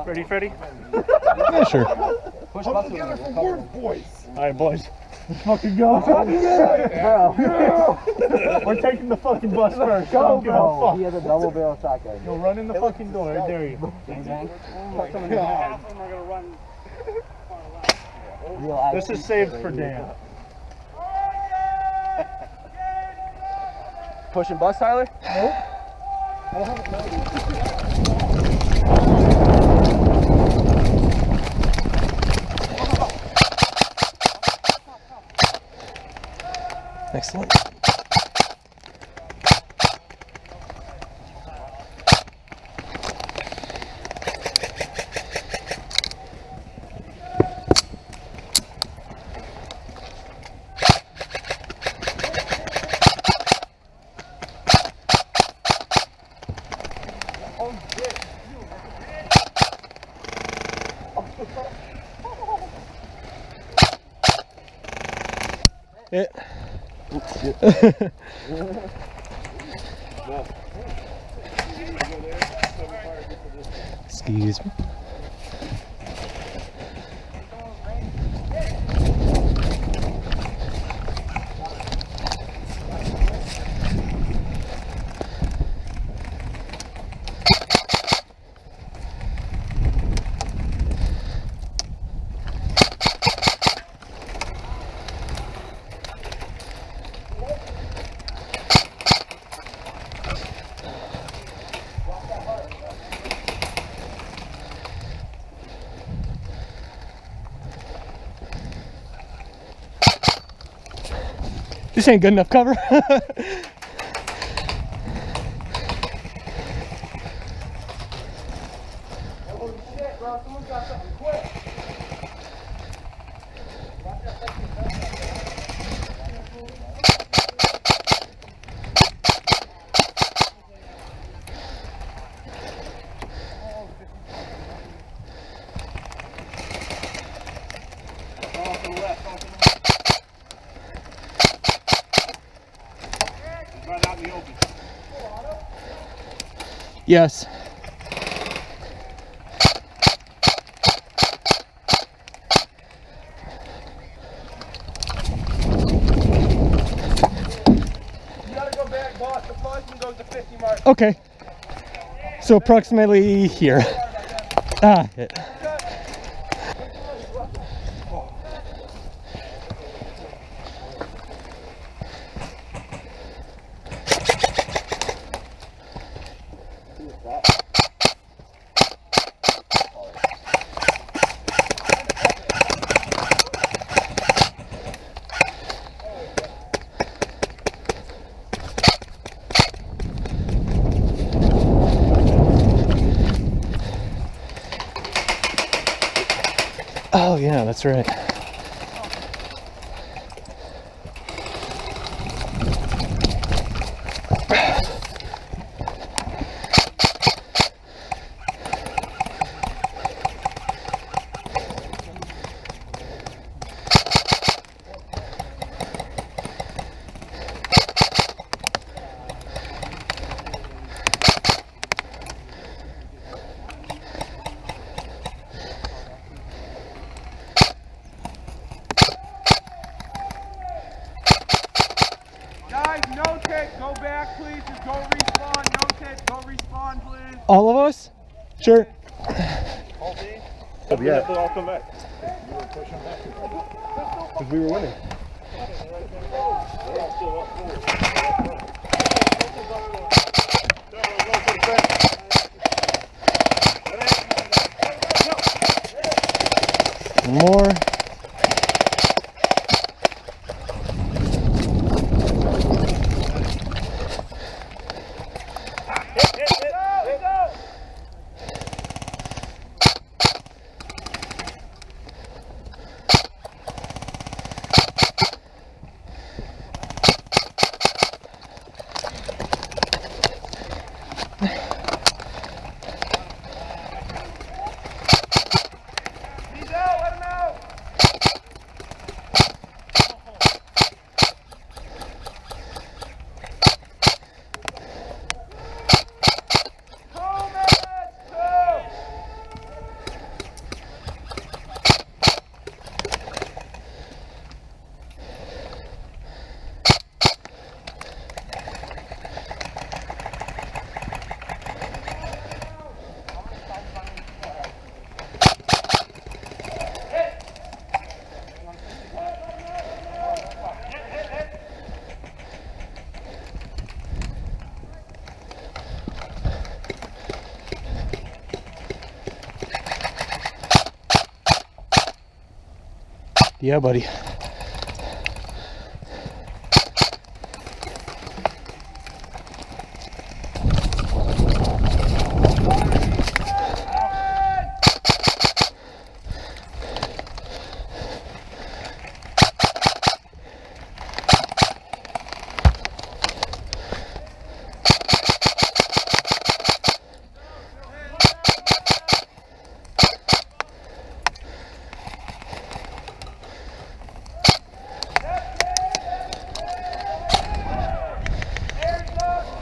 Ready, Freddy? Yeah, sure. Push bus together for work, boys. Alright, boys. Let's fucking go. We're taking the fucking bus first. Go, Give a fuck. He has a double barrel shotgun. Yo, run in the fucking door. I dare you. Bang, bang. This is saved for Dan. Pushing bus, Tyler? Nope. Excellent. Yeah. Excuse me. This ain't good enough cover. Holy shit, bro. Someone's got something quick. Right out in the open. Yes. You gotta go back, boss. The function goes to 50 mark. Okay. So approximately here. Ah, hit. Oh yeah, that's right. Guys, no take. Go back, please. Just go respawn. No take. Go respawn, please. All of us? Sure. All day? Yeah. I'll come back. You were pushing back. Because we were winning. More. Yeah, buddy.